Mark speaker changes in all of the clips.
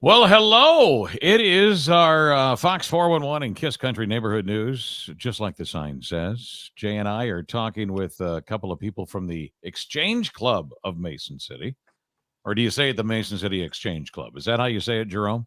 Speaker 1: Well, hello. It is our Fox 411 and Kiss Country Neighborhood News, just like the sign says. Jay and I are talking with a couple of people from the Exchange Club of Mason City. Or do you say it the Mason City Exchange Club? Is that how you say it, Jerome?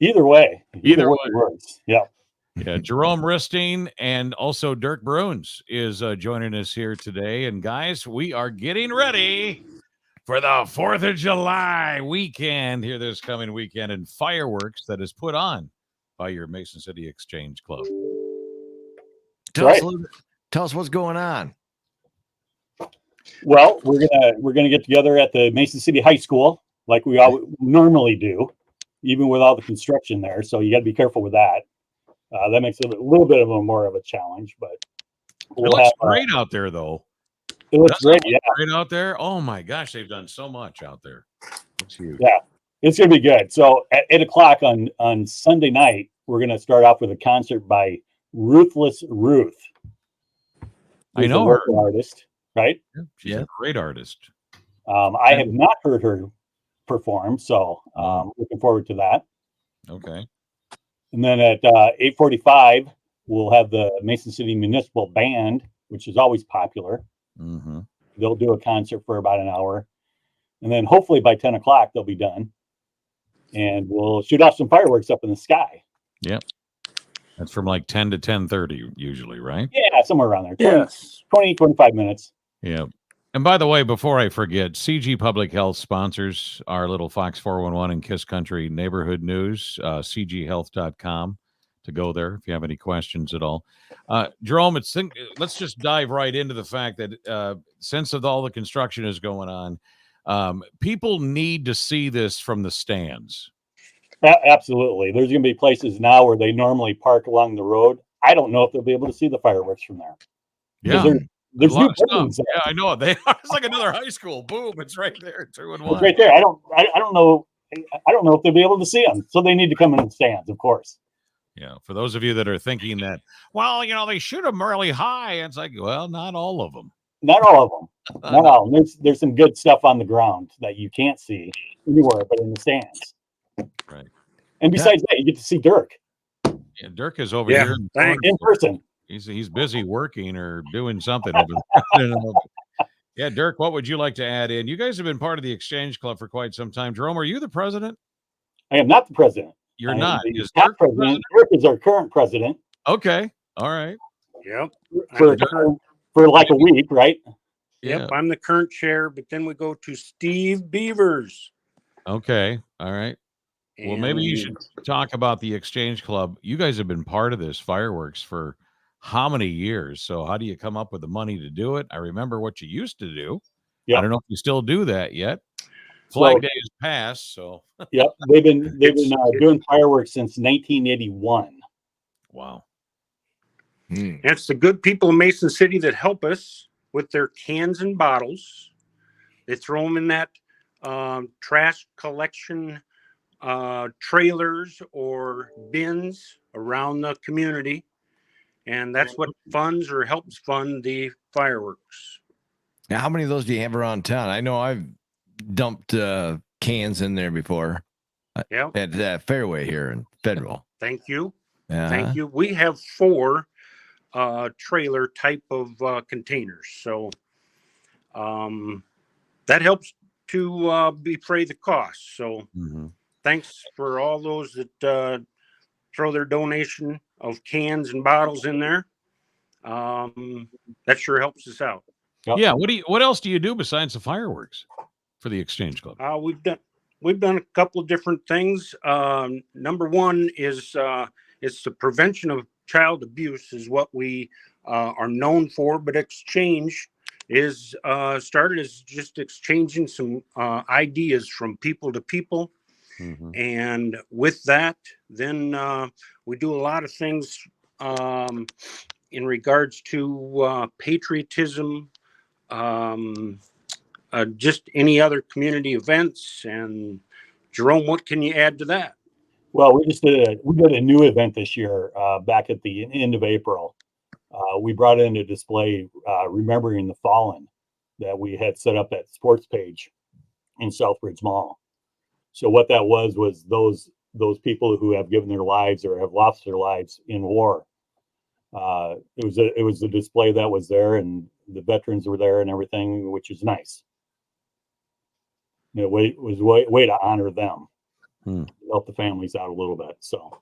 Speaker 2: Either way,
Speaker 1: Either way.
Speaker 2: works. Yeah.
Speaker 1: Yeah, Jerome Ristine and also Dirk Bruins is joining us here today. And guys, we are getting ready for the 4th of July weekend here this coming weekend and fireworks that is put on by your Mason City Exchange Club.
Speaker 3: Tell us what's going on.
Speaker 2: Well, we're gonna get together at the Mason City High School like we all normally do, even with all the construction there. So you got to be careful with that. That makes it a little bit of a more of a challenge, but
Speaker 1: It looks great out there, though.
Speaker 2: It looks great, yeah.
Speaker 1: Great out there. Oh my gosh, they've done so much out there. It's huge.
Speaker 2: Yeah, it's gonna be good. So at 8 o'clock on Sunday night, we're gonna start off with a concert by Ruthless Ruth.
Speaker 1: I know her.
Speaker 2: Artist, right?
Speaker 1: She's a great artist.
Speaker 2: I have not heard her perform, so looking forward to that.
Speaker 1: Okay.
Speaker 2: And then at 8:45, we'll have the Mason City Municipal Band, which is always popular.
Speaker 1: Mm-hmm.
Speaker 2: They'll do a concert for about an hour. And then hopefully by 10 o'clock, they'll be done. And we'll shoot off some fireworks up in the sky.
Speaker 1: Yep. That's from like 10 to 10:30 usually, right?
Speaker 2: Yeah, somewhere around there. 25 minutes.
Speaker 1: Yeah. And by the way, before I forget, CG Public Health sponsors our little Fox 411 and Kiss Country Neighborhood News, cghealth.com to go there if you have any questions at all. Jerome, let's just dive right into the fact that since all the construction is going on, people need to see this from the stands.
Speaker 2: Absolutely. There's going to be places now where they normally park along the road. I don't know if they'll be able to see the fireworks from there.
Speaker 1: Yeah.
Speaker 2: There's new buildings there.
Speaker 1: Yeah, I know. It's like another high school. Boom! It's right there, 2 and 1.
Speaker 2: It's right there. I don't know. I don't know if they'll be able to see them. So they need to come in the stands, of course.
Speaker 1: Yeah. For those of you that are thinking that, well, they shoot them really high. It's like, well, not all of them.
Speaker 2: Not all of them. Not all. There's some good stuff on the ground that you can't see anywhere but in the stands.
Speaker 1: Right.
Speaker 2: And besides that, you get to see Dirk.
Speaker 1: Yeah, Dirk is over here
Speaker 2: in person.
Speaker 1: He's busy working or doing something. Yeah, Dirk, what would you like to add in? You guys have been part of the Exchange Club for quite some time. Jerome, are you the president?
Speaker 2: I am not the president.
Speaker 1: You're not.
Speaker 2: Is Dirk president? Dirk is our current president.
Speaker 1: Okay. All right.
Speaker 4: Yep.
Speaker 2: For like a week, right?
Speaker 4: Yep. I'm the current chair, but then we go to Steve Beavers.
Speaker 1: Okay. All right. Well, maybe you should talk about the Exchange Club. You guys have been part of this fireworks for how many years? So how do you come up with the money to do it? I remember what you used to do. Yep. I don't know if you still do that yet. Flag Day is past, so
Speaker 2: yep, they've been doing fireworks since 1981.
Speaker 1: Wow.
Speaker 4: And it's the good people of Mason City that help us with their cans and bottles. They throw them in that trash collection trailers or bins around the community, and that's what funds or helps fund the fireworks.
Speaker 3: Now, how many of those do you have around town? I know I've dumped cans in there before. At Fairway here in Federal.
Speaker 4: Thank you. Thank you. We have 4 trailer type of containers, so that helps to defray the cost. So thanks for all those that throw their donation of cans and bottles in there. That sure helps us out.
Speaker 1: Yeah. What else do you do besides the fireworks for the Exchange Club?
Speaker 4: We've done a couple of different things. Number one is it's the prevention of child abuse is what we are known for, but Exchange is started as just exchanging some ideas from people to people. And with that, then we do a lot of things in regards to patriotism, just any other community events. And Jerome, what can you add to that?
Speaker 2: Well, we did a new event this year back at the end of April. We brought in a display remembering the fallen that we had set up at Sports Page in Southbridge Mall. So what that was those people who have given their lives or have lost their lives in war. It was a display that was there, and the veterans were there and everything, which is nice. It was a way to honor them, help the families out a little bit. So,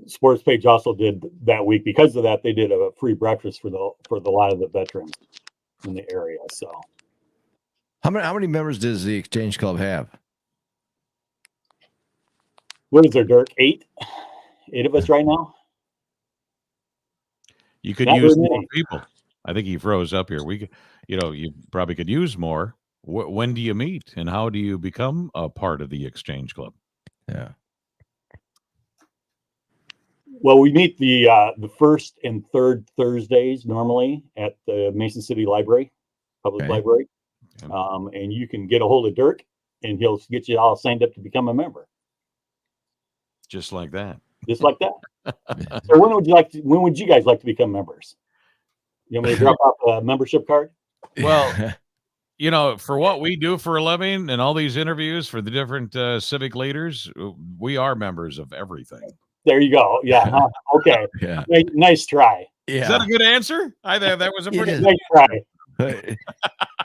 Speaker 2: Sports Page also did that week, because of that, they did a free breakfast for the lot of the veterans in the area. So,
Speaker 3: how many members does the Exchange Club have?
Speaker 2: what is there, Dirk? 8 of us right now.
Speaker 1: You could
Speaker 2: Not
Speaker 1: use
Speaker 2: very
Speaker 1: more
Speaker 2: many.
Speaker 1: people. I think he froze up here. You probably could use more. When do you meet, and how do you become a part of the Exchange Club?
Speaker 3: Yeah.
Speaker 2: Well, we meet the first and third Thursdays normally at the Mason City Library, Public
Speaker 3: Okay.
Speaker 2: Library.
Speaker 1: Okay.
Speaker 2: And you can get a hold of Dirk, and he'll get you all signed up to become a member,
Speaker 1: Just like that.
Speaker 2: just like that. So when would you guys like to become members? You want me to drop off a membership card?
Speaker 1: Well, for what we do for a living and all these interviews for the different civic leaders, we are members of everything.
Speaker 2: There you go. Yeah. Huh? Okay.
Speaker 3: Yeah.
Speaker 2: Nice try.
Speaker 1: Is that a good answer? I think that was a
Speaker 3: It
Speaker 1: pretty
Speaker 3: is.
Speaker 2: Nice try.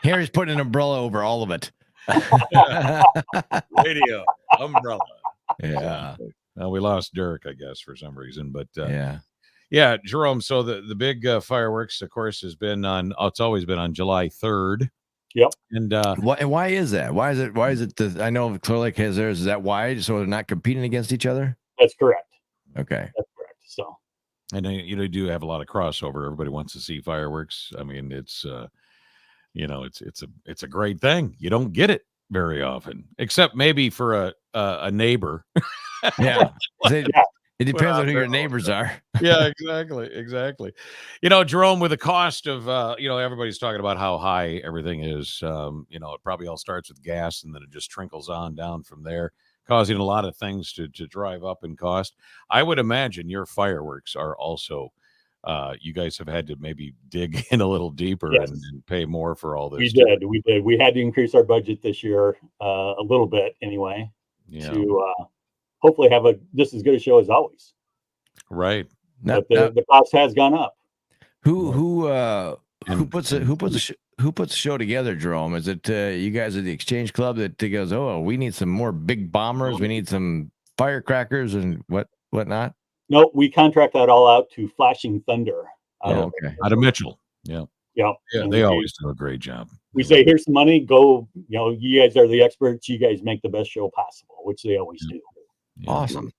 Speaker 3: Harry's putting an umbrella over all of it.
Speaker 1: radio umbrella.
Speaker 3: Yeah.
Speaker 1: Well, we lost Dirk, I guess, for some reason, but
Speaker 3: Yeah.
Speaker 1: Jerome. So the big fireworks, of course, has been on. It's always been on July 3rd.
Speaker 2: Yep.
Speaker 1: And
Speaker 3: Why is that? Why is it? I know Clear Lake has theirs. Is that why? So they're not competing against each other?
Speaker 2: That's correct.
Speaker 3: Okay.
Speaker 2: That's correct. So,
Speaker 1: and you do have a lot of crossover. Everybody wants to see fireworks. I mean, it's it's a great thing. You don't get it very often, except maybe for a neighbor.
Speaker 3: Yeah. It depends
Speaker 1: Well,
Speaker 3: on who your
Speaker 1: they're all
Speaker 3: neighbors are.
Speaker 1: Yeah, exactly. Jerome, with the cost of everybody's talking about how high everything is. It probably all starts with gas, and then it just trickles on down from there, causing a lot of things to drive up in cost. I would imagine your fireworks are also you guys have had to maybe dig in a little deeper.
Speaker 2: Yes.
Speaker 1: and pay more for all this.
Speaker 2: we did. We had to increase our budget this year a little bit anyway,
Speaker 1: Yeah,
Speaker 2: to hopefully have just as good a show as always.
Speaker 1: right.
Speaker 2: But the cost has gone up.
Speaker 3: Who puts the show together, Jerome? Is it you guys at the Exchange Club that goes, oh, we need some more big bombers, we need some firecrackers and whatnot?
Speaker 2: No, we contract that all out to Flashing Thunder.
Speaker 3: Okay.
Speaker 1: Out of Mitchell. Yeah.
Speaker 2: Yeah.
Speaker 1: Yeah, they always do a great job.
Speaker 2: We say, here's some money, go, you guys are the experts. You guys make the best show possible, which they always do.
Speaker 1: Yeah.
Speaker 3: Awesome.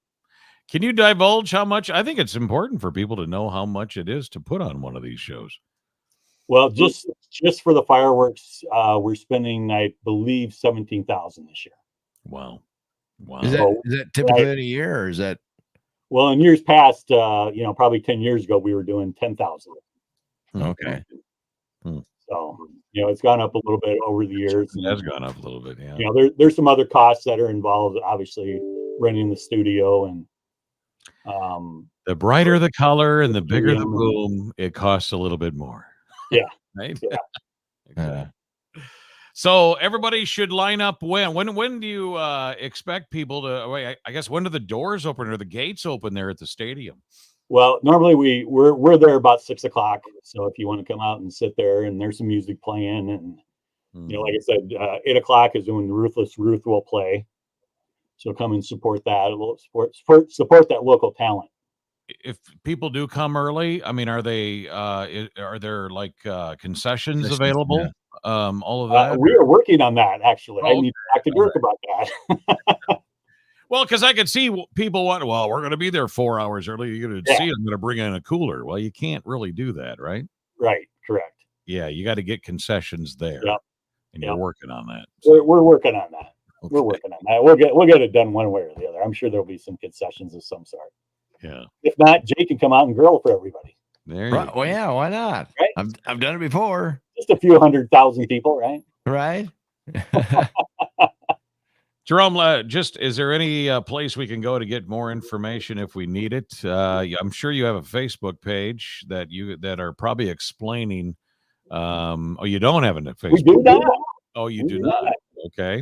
Speaker 1: Can you divulge how much? I think it's important for people to know how much it is to put on one of these shows.
Speaker 2: Well, just for the fireworks, we're spending, I believe, $17,000 this year.
Speaker 1: Wow.
Speaker 3: Is that typically in a year, or is that?
Speaker 2: Well, in years past, probably 10 years ago, we were doing 10,000.
Speaker 3: Okay.
Speaker 2: So, it's gone up a little bit over the years.
Speaker 1: It has gone up a little bit. Yeah.
Speaker 2: There's some other costs that are involved, obviously, renting the studio and
Speaker 1: The brighter the color and the bigger the boom, it costs a little bit more.
Speaker 2: Yeah.
Speaker 1: Right.
Speaker 2: Yeah.
Speaker 1: Exactly. So everybody should line up. When do you expect people to? Wait, I guess when do the doors open or the gates open there at the stadium?
Speaker 2: Well, normally we're there about 6:00. So if you want to come out and sit there, and there's some music playing, and like I said, 8:00 is when Ruthless Ruth will play. So come and support that. Support that local talent.
Speaker 1: If people do come early, I mean, are there like concessions available?
Speaker 3: Yeah.
Speaker 1: All of that.
Speaker 2: We are working on that, actually. I
Speaker 1: Oh,
Speaker 2: need to talk to Dirk about that.
Speaker 1: Well, because I could see people want. Well, we're going to be there 4 hours early. You're going to see. I'm going to bring in a cooler. Well, you can't really do that, right?
Speaker 2: Right. Correct.
Speaker 1: Yeah, you got to get concessions there.
Speaker 2: Yep.
Speaker 1: And you're working on that.
Speaker 2: We're working on that.
Speaker 1: Okay.
Speaker 2: We're working on that. We'll get it done one way or the other. I'm sure there'll be some concessions of some sort.
Speaker 1: Yeah.
Speaker 2: If not, Jay can come out and grill for everybody.
Speaker 1: There you
Speaker 3: Right.
Speaker 1: go.
Speaker 3: Well, yeah, why not?
Speaker 2: Right?
Speaker 3: I've done it before.
Speaker 2: Just a few 100,000 people, right?
Speaker 3: Right.
Speaker 1: Jerome, is there any place we can go to get more information if we need it? I'm sure you have a Facebook page that are probably explaining. You don't have a Facebook.
Speaker 2: We do not.
Speaker 1: Oh, you do not. Okay.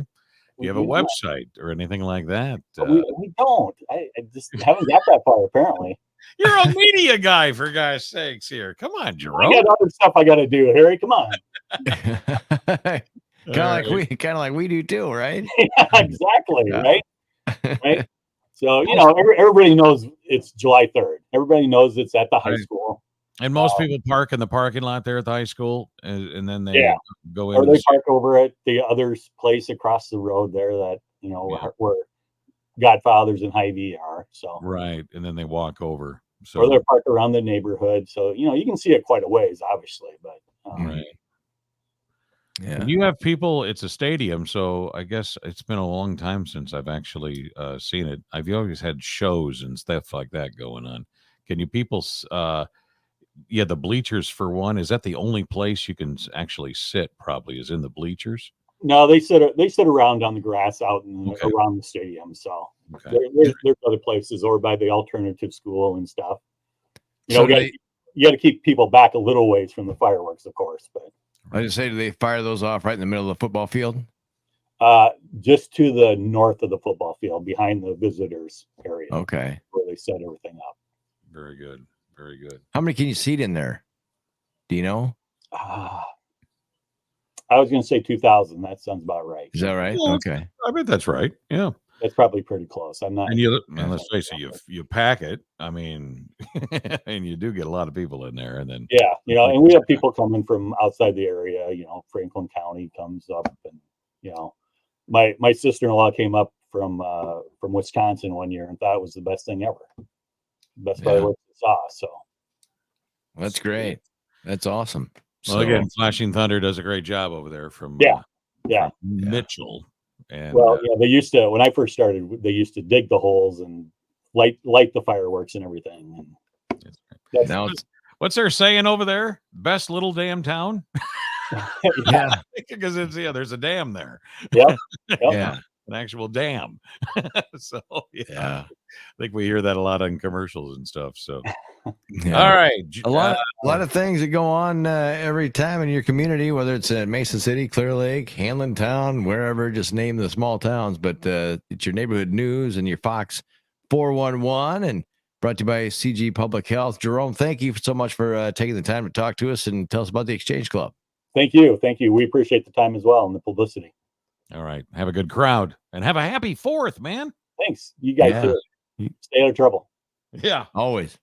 Speaker 1: Do you have a website or anything like that?
Speaker 2: We don't. I just haven't got that far, apparently.
Speaker 1: You're a media guy, for God's sakes here. Come on,
Speaker 2: I
Speaker 1: Jerome.
Speaker 2: got other stuff I got to do, Harry. Come on.
Speaker 3: Kind of like we do too, right?
Speaker 2: Yeah, exactly.
Speaker 3: Yeah.
Speaker 2: Right. Right. So, everybody knows it's July 3rd. Everybody knows it's at the high
Speaker 1: Right.
Speaker 2: school.
Speaker 1: And most people park in the parking lot there at the high school, and then they
Speaker 2: Yeah.
Speaker 1: go in.
Speaker 2: Or they park over at the other place across the road there that,
Speaker 1: Yeah.
Speaker 2: where Godfathers and Hy-Vee are. So,
Speaker 1: Right, and then they walk over.
Speaker 2: or
Speaker 1: So
Speaker 2: they're parked around the neighborhood. So, you can see it quite a ways, obviously, but
Speaker 1: right.
Speaker 3: Yeah.
Speaker 1: And you have people. It's a stadium, so I guess it's been a long time since I've actually seen it. I've always had shows and stuff like that going on. Can you people? Yeah, the bleachers for one. Is that the only place you can actually sit? Probably is in the bleachers.
Speaker 2: no, they sit around on the grass out
Speaker 1: Okay.
Speaker 2: around the stadium. So
Speaker 1: Okay.
Speaker 2: there's other places or by the alternative school and stuff.
Speaker 3: So
Speaker 2: You got to keep people back a little ways from the fireworks, of course, but
Speaker 3: I just say, do they fire those off right in the middle of the football field?
Speaker 2: just to the north of the football field, behind the visitors area,
Speaker 3: Okay.
Speaker 2: where they set everything up.
Speaker 1: Very good. Very good.
Speaker 3: How many can you seat in there? Do you know?
Speaker 2: I was going to say 2,000. That sounds about right.
Speaker 3: Is that right?
Speaker 1: Yeah.
Speaker 3: Okay.
Speaker 1: I bet that's right. Yeah.
Speaker 2: That's probably pretty close. I'm not.
Speaker 1: And let's face it, you pack it. I mean, and you do get a lot of people in there, and then
Speaker 2: Yeah, and we have people coming from outside the area. Franklin County comes up, and my sister-in-law came up from Wisconsin one year and thought it was the best thing ever, best fireworks I saw. So
Speaker 3: That's great. That's awesome.
Speaker 1: well, again, Flashing Thunder does a great job over there from
Speaker 2: Yeah.
Speaker 1: from Mitchell. And
Speaker 2: they used to, when I first started, they used to dig the holes and light the fireworks and everything. And
Speaker 3: Now it's
Speaker 1: what's their saying over there? Best little damn town.
Speaker 3: yeah.
Speaker 1: Because there's a dam there.
Speaker 2: Yep.
Speaker 3: Yeah.
Speaker 1: An actual dam. So
Speaker 3: Yeah.
Speaker 1: I think we hear that a lot on commercials and stuff. So
Speaker 3: Yeah.
Speaker 1: all right.
Speaker 3: A lot of things that go on every time in your community, whether it's Mason City, Clear Lake, Hanlon Town, wherever, just name the small towns. But it's your neighborhood news and your Fox 411, and brought to you by CG Public Health. Jerome, thank you so much for taking the time to talk to us and tell us about the Exchange Club.
Speaker 2: Thank you. We appreciate the time as well and the publicity.
Speaker 1: All right. Have a good crowd and have a happy 4th, man.
Speaker 2: Thanks. You guys
Speaker 3: Yeah.
Speaker 2: too. Stay out of trouble.
Speaker 1: Yeah.
Speaker 3: Always.